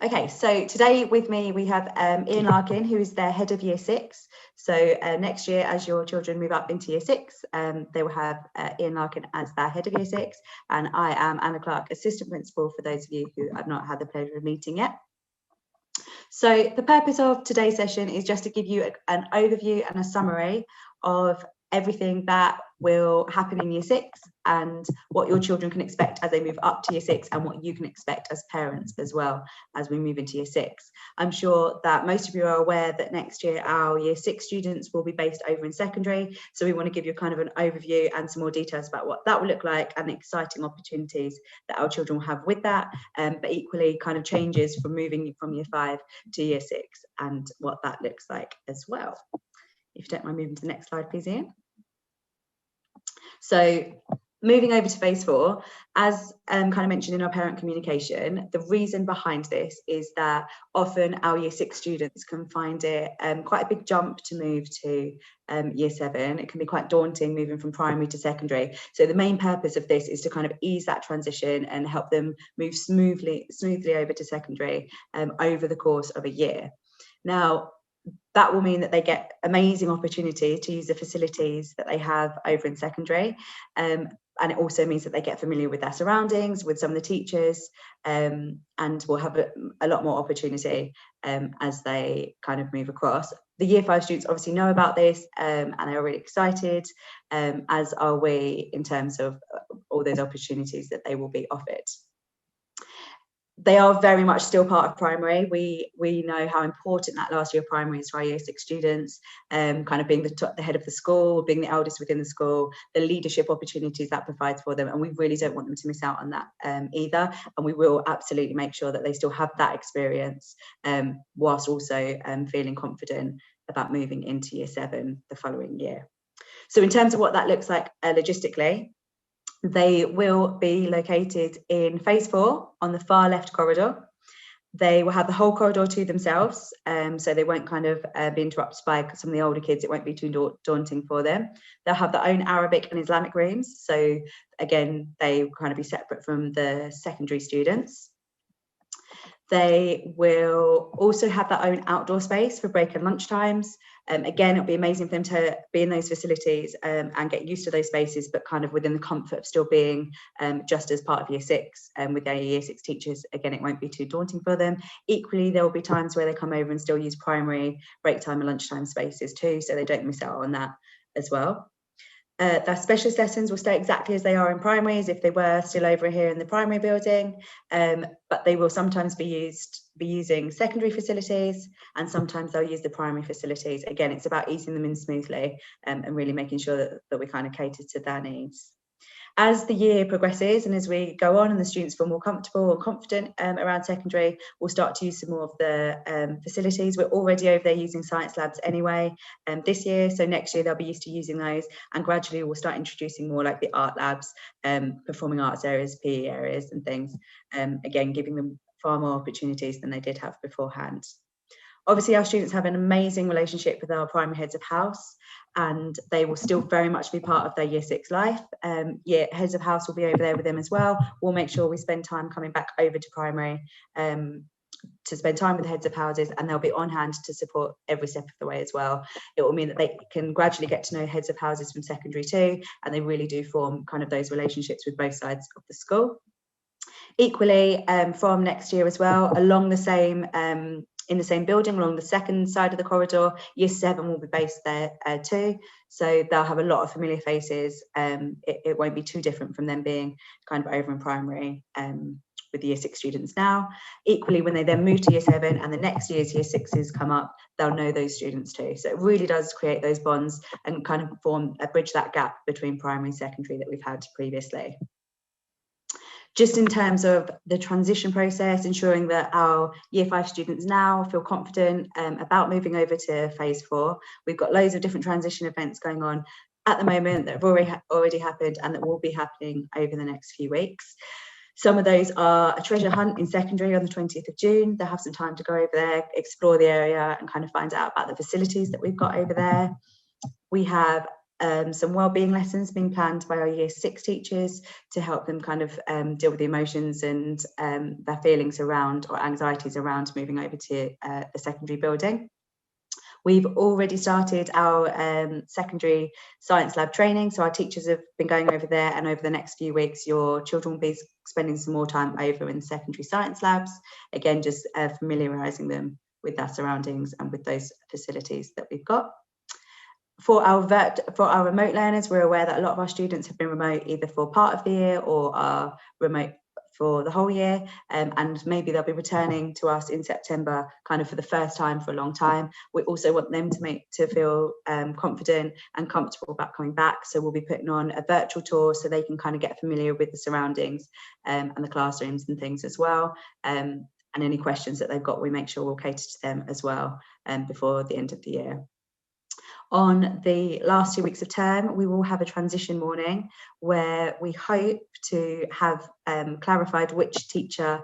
Okay, so today with me we have Ian Larkin, who is their head of year 6. So next year, as your children move up into year 6, they will have Ian Larkin as their head of year 6, and I am Anna Clark, assistant principal, for those of you who have not had the pleasure of meeting yet. So the purpose of today's session is just to give you an overview and a summary of everything that will happen in year 6 and what your children can expect as they move up to year 6, and what you can expect as parents as well as we move into year 6. I'm sure that most of you are aware that next year our year 6 students will be based over in secondary, so we want to give you kind of an overview and some more details about what that will look like and the exciting opportunities that our children will have with that, but equally kind of changes from moving from year 5 to year 6 and what that looks like as well. If you don't mind moving to the next slide, please, Ian. So moving over to phase 4, as kind of mentioned in our parent communication, the reason behind this is that often our year 6 students can find it quite a big jump to move to year 7. It can be quite daunting moving from primary to secondary. So the main purpose of this is to kind of ease that transition and help them move smoothly over to secondary over the course of a year. Now, that will mean that they get amazing opportunity to use the facilities that they have over in secondary. And it also means that they get familiar with their surroundings, with some of the teachers, and will have a lot more opportunity as they kind of move across. The year 5 students obviously know about this and they're really excited, as are we, in terms of all those opportunities that they will be offered. They are very much still part of primary. We know how important that last year of primary is to our year 6 students, kind of being the head of the school, being the eldest within the school, the leadership opportunities that provides for them, and we really don't want them to miss out on that either. And we will absolutely make sure that they still have that experience, whilst also feeling confident about moving into year 7 the following year. So in terms of what that looks like logistically, they will be located in phase 4 on the far left corridor. They will have the whole corridor to themselves, so they won't kind of be interrupted by some of the older kids. It won't be too daunting for them. They'll have their own Arabic and Islamic rooms, so again, they will kind of be separate from the secondary students. They will also have their own outdoor space for break and lunch times. Again, it'll be amazing for them to be in those facilities and get used to those spaces, but kind of within the comfort of still being just as part of year 6 with their year 6 teachers. Again, it won't be too daunting for them. Equally, there will be times where they come over and still use primary break time and lunchtime spaces too, so they don't miss out on that as well. Their specialist lessons will stay exactly as they are in primary, as if they were still over here in the primary building, but they will sometimes be using secondary facilities, and sometimes they'll use the primary facilities. Again, it's about easing them in smoothly and really making sure that we kind of cater to their needs. As the year progresses and as we go on and the students feel more comfortable and confident around secondary, we'll start to use some more of the facilities. We're already over there using science labs anyway this year, so next year they'll be used to using those, and gradually we'll start introducing more like the art labs, performing arts areas, PE areas and things, again giving them far more opportunities than they did have beforehand. Obviously, our students have an amazing relationship with our primary heads of house, and they will still very much be part of their year 6 life. Heads of house will be over there with them as well. We'll make sure we spend time coming back over to primary to spend time with the heads of houses, and they'll be on hand to support every step of the way as well. It will mean that they can gradually get to know heads of houses from secondary too, and they really do form kind of those relationships with both sides of the school. Equally, from next year as well, along the same in the same building, along the second side of the corridor, year 7 will be based there too. So they'll have a lot of familiar faces. It won't be too different from them being kind of over in primary with the year 6 students now. Equally, when they then move to year 7 and the next year's year 6s come up, they'll know those students too. So it really does create those bonds and kind of bridge that gap between primary and secondary that we've had previously. Just in terms of the transition process, ensuring that our year 5 students now feel confident about moving over to phase 4. We've got loads of different transition events going on at the moment that have already happened and that will be happening over the next few weeks. Some of those are a treasure hunt in secondary on the 20th of June. They'll have some time to go over there, explore the area and kind of find out about the facilities that we've got over there. We have some wellbeing lessons being planned by our Year 6 teachers to help them kind of deal with the emotions and their feelings around, or anxieties around, moving over to the secondary building. We've already started our secondary science lab training, so our teachers have been going over there, and over the next few weeks your children will be spending some more time over in secondary science labs, again just familiarising them with their surroundings and with those facilities that we've got. For our remote learners, we're aware that a lot of our students have been remote either for part of the year or are remote for the whole year, and maybe they'll be returning to us in September kind of for the first time for a long time. We also want them to feel confident and comfortable about coming back, so we'll be putting on a virtual tour so they can kind of get familiar with the surroundings and the classrooms and things as well, and any questions that they've got, we make sure we'll cater to them as well before the end of the year. On the last 2 weeks of term, we will have a transition morning where we hope to have clarified which teacher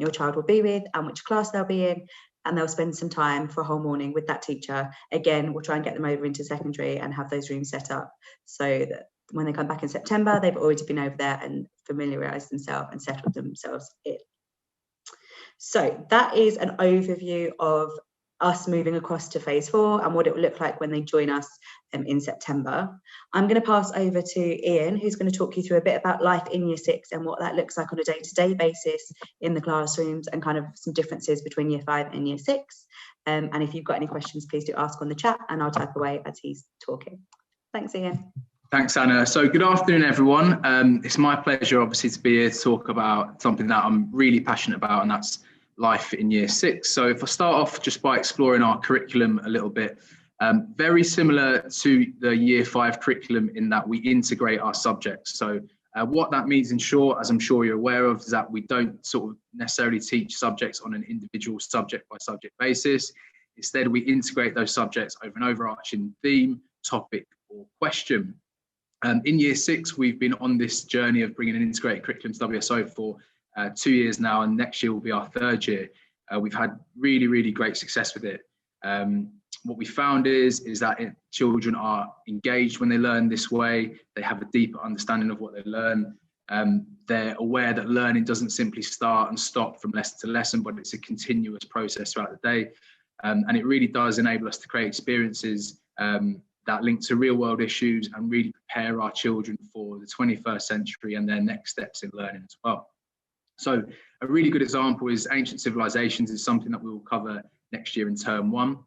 your child will be with and which class they'll be in, and they'll spend some time for a whole morning with that teacher. Again, we'll try and get them over into secondary and have those rooms set up so that when they come back in September, they've already been over there and familiarised themselves and settled themselves in. So that is an overview of us moving across to phase 4 and what it will look like when they join us in September. I'm going to pass over to Ian, who's going to talk you through a bit about life in Year 6 and what that looks like on a day-to-day basis in the classrooms, and kind of some differences between Year 5 and Year 6. And if you've got any questions, please do ask on the chat and I'll type away as he's talking. Thanks, Ian. Thanks, Anna. So good afternoon, everyone. It's my pleasure, obviously, to be here to talk about something that I'm really passionate about, and that's life in Year 6. So if I start off just by exploring our curriculum a little bit, very similar to the Year 5 curriculum in that we integrate our subjects. So what that means in short, as I'm sure you're aware of, is that we don't sort of necessarily teach subjects on an individual subject by subject basis. Instead, we integrate those subjects over an overarching theme, topic, or question. In Year 6, we've been on this journey of bringing an integrated curriculum to WSO for 2 years now, and next year will be our 3rd year. We've had really great success with it. What we found is that children are engaged when they learn this way. They have a deeper understanding of what they learn. They're aware that learning doesn't simply start and stop from lesson to lesson, but it's a continuous process throughout the day. And it really does enable us to create experiences that link to real world issues and really prepare our children for the 21st century and their next steps in learning as well. So a really good example is ancient civilizations is something that we will cover next year in term 1.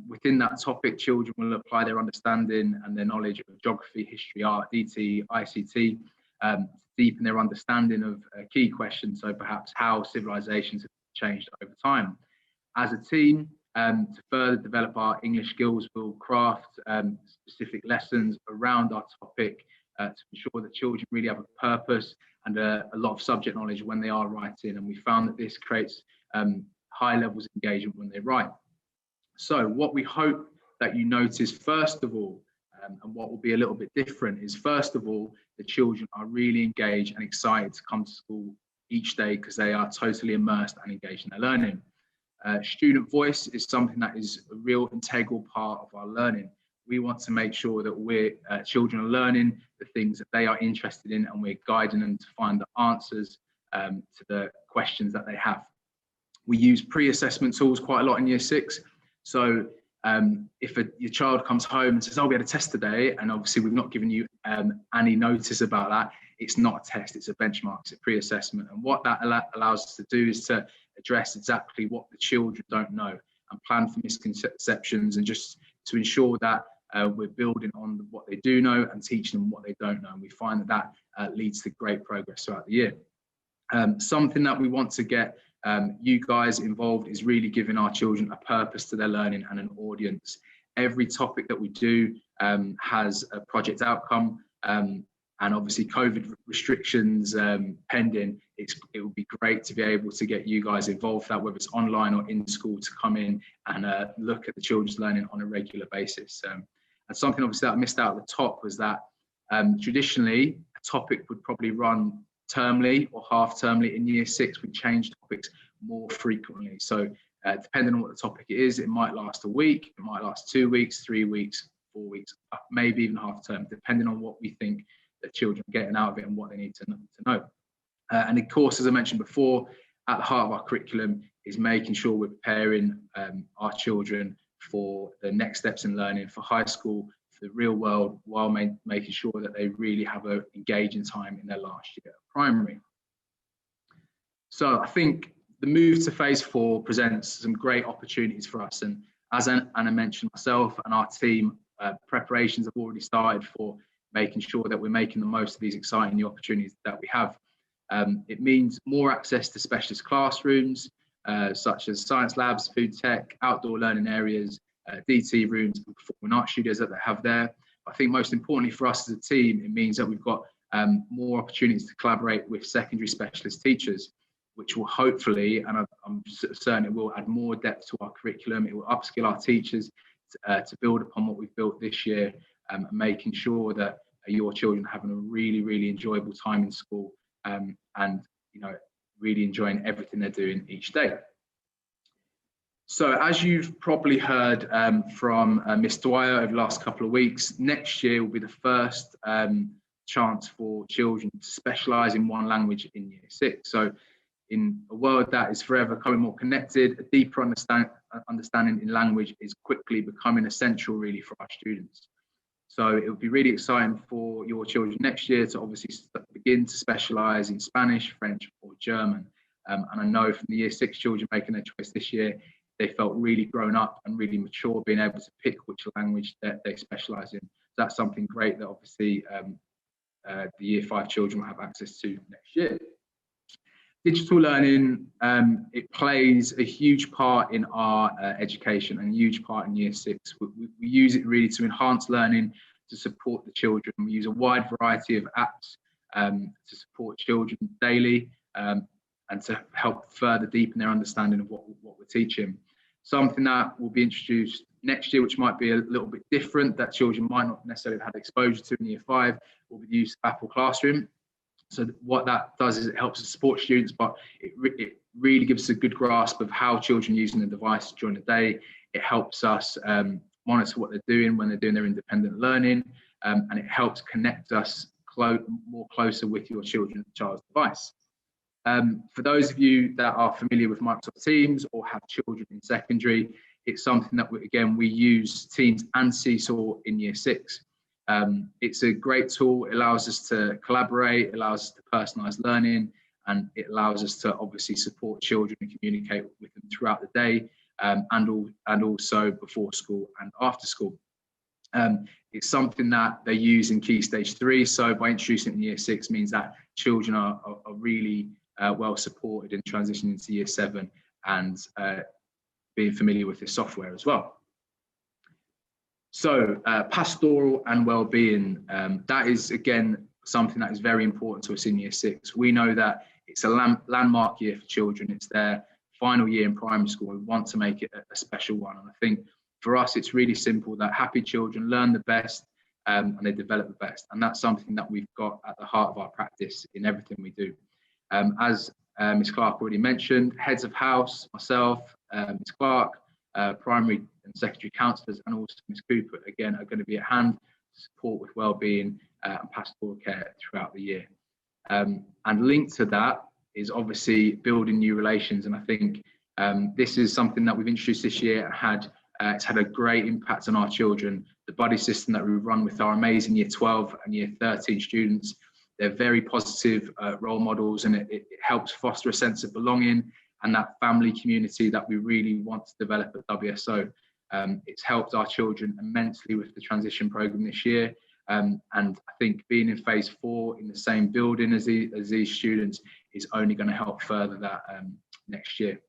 Within that topic, children will apply their understanding and their knowledge of geography, history, art, DT, ICT, deepen their understanding of key questions, so perhaps how civilizations have changed over time. As a team, to further develop our English skills, we'll craft specific lessons around our topic to ensure that children really have a purpose and a lot of subject knowledge when they are writing, and we found that this creates high levels of engagement when they write. So what we hope that you notice first of all, and what will be a little bit different, is first of all, the children are really engaged and excited to come to school each day because they are totally immersed and engaged in their learning. Student voice is something that is a real integral part of our learning. We want to make sure that children are learning the things that they are interested in, and we're guiding them to find the answers to the questions that they have. We use pre-assessment tools quite a lot in Year 6. So if your child comes home and says, oh, we had a test today, and obviously we've not given you any notice about that, it's not a test, it's a benchmark, it's a pre-assessment. And what that allows us to do is to address exactly what the children don't know and plan for misconceptions, and just to ensure that we're building on what they do know and teaching them what they don't know. And we find that leads to great progress throughout the year. Something that we want to get you guys involved is really giving our children a purpose to their learning and an audience. Every topic that we do has a project outcome, and obviously COVID restrictions pending, it would be great to be able to get you guys involved with that, whether it's online or in school, to come in and look at the children's learning on a regular basis. And something obviously that I missed out at the top was that traditionally a topic would probably run termly or half-termly. In Year 6, we change topics more frequently. So depending on what the topic is, it might last a week, it might last 2 weeks, 3 weeks, 4 weeks, maybe even half term, depending on what we think the children are getting out of it and what they need to know. And of course, as I mentioned before, at the heart of our curriculum is making sure we're preparing our children for the next steps in learning, for high school, for the real world, while making sure that they really have an engaging time in their last year of primary. So I think the move to phase 4 presents some great opportunities for us. And as Anna mentioned, myself and our team, preparations have already started for making sure that we're making the most of these exciting new opportunities that we have. It means more access to specialist classrooms, such as science labs, food tech, outdoor learning areas, DT rooms, and performing art studios that they have there. I think most importantly for us as a team, it means that we've got more opportunities to collaborate with secondary specialist teachers, which will hopefully, and I'm certain it will, add more depth to our curriculum. It will upskill our teachers to build upon what we've built this year, and making sure that your children are having a really, really enjoyable time in school, and really enjoying everything they're doing each day. So as you've probably heard from Miss Dwyer over the last couple of weeks, next year will be the first chance for children to specialise in one language in Year 6. So in a world that is forever becoming more connected, a deeper understanding in language is quickly becoming essential really for our students. So it would be really exciting for your children next year to obviously begin to specialise in Spanish, French or German. And I know from the Year 6 children making their choice this year, they felt really grown up and really mature, being able to pick which language that they specialise in. So that's something great that obviously the Year 5 children will have access to next year. Digital learning, it plays a huge part in our education and a huge part in Year 6. We use it really to enhance learning, to support the children. We use a wide variety of apps to support children daily, and to help further deepen their understanding of what we're teaching. Something that will be introduced next year, which might be a little bit different, that children might not necessarily have had exposure to in Year 5, will be the use of Apple Classroom. So what that does is it helps us support students, but it really gives us a good grasp of how children are using the device during the day. It helps us monitor what they're doing when they're doing their independent learning, and it helps connect us more closer with your child's device. For those of you that are familiar with Microsoft Teams or have children in secondary, it's something that we use Teams and Seesaw in Year 6. It's a great tool. It allows us to collaborate, allows us to personalise learning, and it allows us to obviously support children and communicate with them throughout the day, and also before school and after school. It's something that they use in Key Stage 3. So by introducing it in Year 6 means that children are really well supported in transitioning into Year 7 and being familiar with this software as well. So pastoral and well-being, that is again something that is very important to us in Year 6. We know that it's a landmark year for children. It's their final year in primary school. We want to make it a special one. And I think for us, it's really simple that happy children learn the best, and they develop the best. And that's something that we've got at the heart of our practice in everything we do. As Ms. Clark already mentioned, heads of house, myself, Ms. Clark, primary and secondary counsellors, and also Ms. Cooper, again, are going to be at hand to support with wellbeing and pastoral care throughout the year. And linked to that is obviously building new relations. And I think this is something that we've introduced this year and it's had a great impact on our children. The buddy system that we run with our amazing Year 12 and Year 13 students, they're very positive role models, and it helps foster a sense of belonging and that family community that we really want to develop at WSO. It's helped our children immensely with the transition programme this year. And I think being in phase 4 in the same building as these students is only going to help further that next year.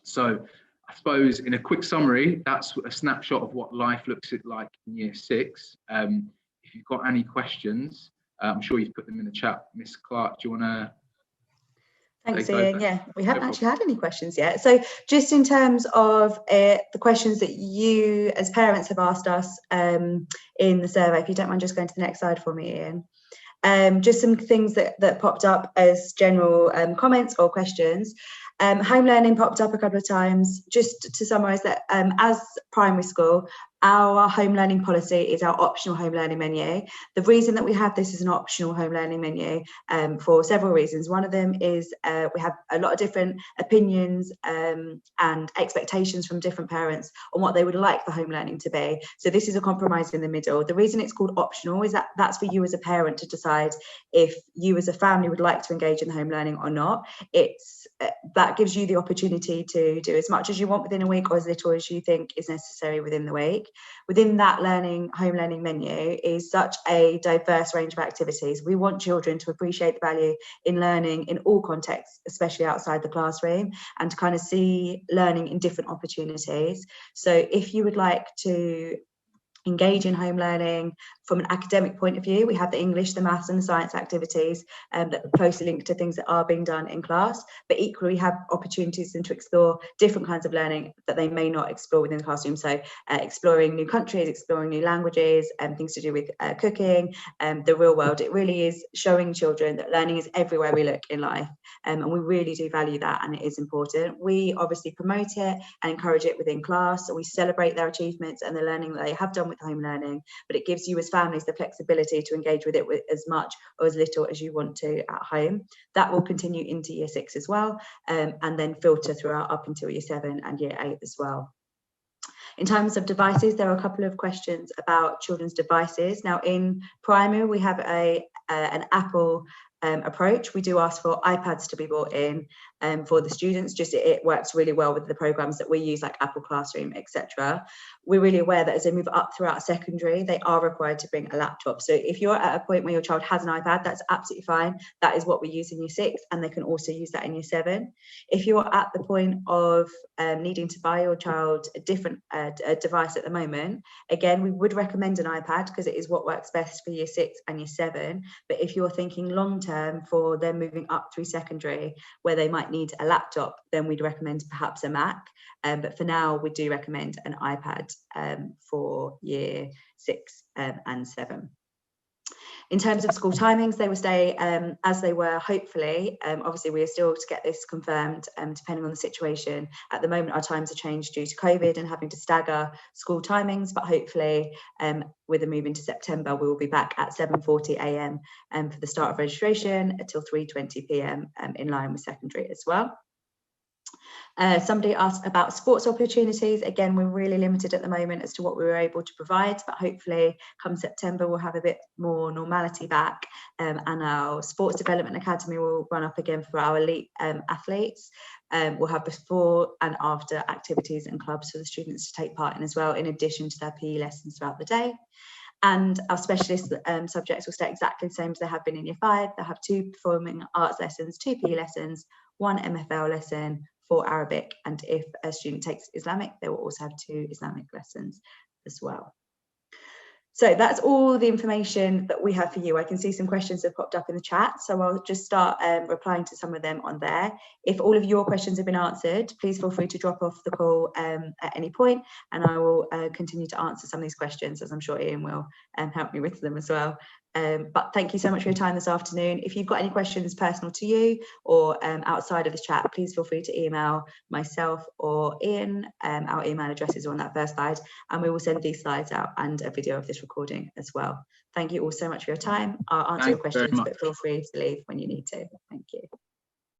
So I suppose in a quick summary, that's a snapshot of what life looks like in Year 6. If you've got any questions, I'm sure you've put them in the chat. Miss Clark, do you want to? Thanks, Ian. Yeah, we haven't actually had any questions yet. So just in terms of the questions that you as parents have asked us in the survey, if you don't mind just going to the next slide for me, Ian. Just some things that popped up as general comments or questions. Home learning popped up a couple of times. Just to summarise that, as primary school, Our home learning policy is our optional home learning menu. The reason that we have this as an optional home learning menu for several reasons. One of them is we have a lot of different opinions and expectations from different parents on what they would like the home learning to be. So this is a compromise in the middle. The reason it's called optional is that that's for you as a parent to decide if you as a family would like to engage in the home learning or not. It's that gives you the opportunity to do as much as you want within a week or as little as you think is necessary within the week. Within that home learning menu is such a diverse range of activities. We want children to appreciate the value in learning in all contexts, especially outside the classroom, and to kind of see learning in different opportunities. So if you would like to engage in home learning from an academic point of view, we have the English, the maths and the science activities that are closely linked to things that are being done in class, but equally we have opportunities to explore different kinds of learning that they may not explore within the classroom. So exploring new countries, exploring new languages, and things to do with cooking, the real world. It really is showing children that learning is everywhere we look in life, and we really do value that, and it is important. We obviously promote it and encourage it within class, so we celebrate their achievements and the learning that they have done with home learning, but it gives you as families the flexibility to engage with it with as much or as little as you want to at home. That will continue into year 6 as well, and then filter throughout up until year 7 and year 8 as well. In terms of devices, there are a couple of questions about children's devices. Now in primary, we have an Apple approach. We do ask for iPads to be brought in for the students. Just it works really well with the programs that we use, like Apple Classroom, etc. We're really aware that as they move up throughout secondary, they are required to bring a laptop. So if you're at a point where your child has an iPad, that's absolutely fine. That is what we use in year 6, and they can also use that in year 7. If you're at the point of needing to buy your child a different device at the moment, again, we would recommend an iPad because it is what works best for year 6 and year 7. But if you're thinking long term for them moving up through secondary, where they might need a laptop, then we'd recommend perhaps a Mac. But for now, we do recommend an iPad for year 6 and 7. In terms of school timings, they will stay as they were, hopefully. Obviously, we are still to get this confirmed, depending on the situation. At the moment, our times are changed due to COVID and having to stagger school timings, but hopefully, with a move into September, we will be back at 7:40 a.m. For the start of registration until 3:20 p.m. In line with secondary as well. Somebody asked about sports opportunities. Again, we're really limited at the moment as to what we were able to provide, but hopefully come September we'll have a bit more normality back, and our Sports Development Academy will run up again for our elite athletes. We'll have before and after activities and clubs for the students to take part in as well, in addition to their PE lessons throughout the day. And our specialist subjects will stay exactly the same as they have been in year 5. They'll have 2 performing arts lessons, 2 PE lessons, 1 MFL lesson, 4 Arabic, and if a student takes Islamic, they will also have 2 Islamic lessons as well. So that's all the information that we have for you. I can see some questions have popped up in the chat, so I'll just start replying to some of them on there. If all of your questions have been answered, please feel free to drop off the call at any point, and I will continue to answer some of these questions, as I'm sure Ian will help me with them as well. But thank you so much for your time this afternoon. If you've got any questions personal to you or outside of this chat, please feel free to email myself or Ian. Our email addresses are on that first slide, and we will send these slides out and a video of this recording as well. Thank you all so much for your time. I'll answer your questions, but feel free to leave when you need to. Thank you.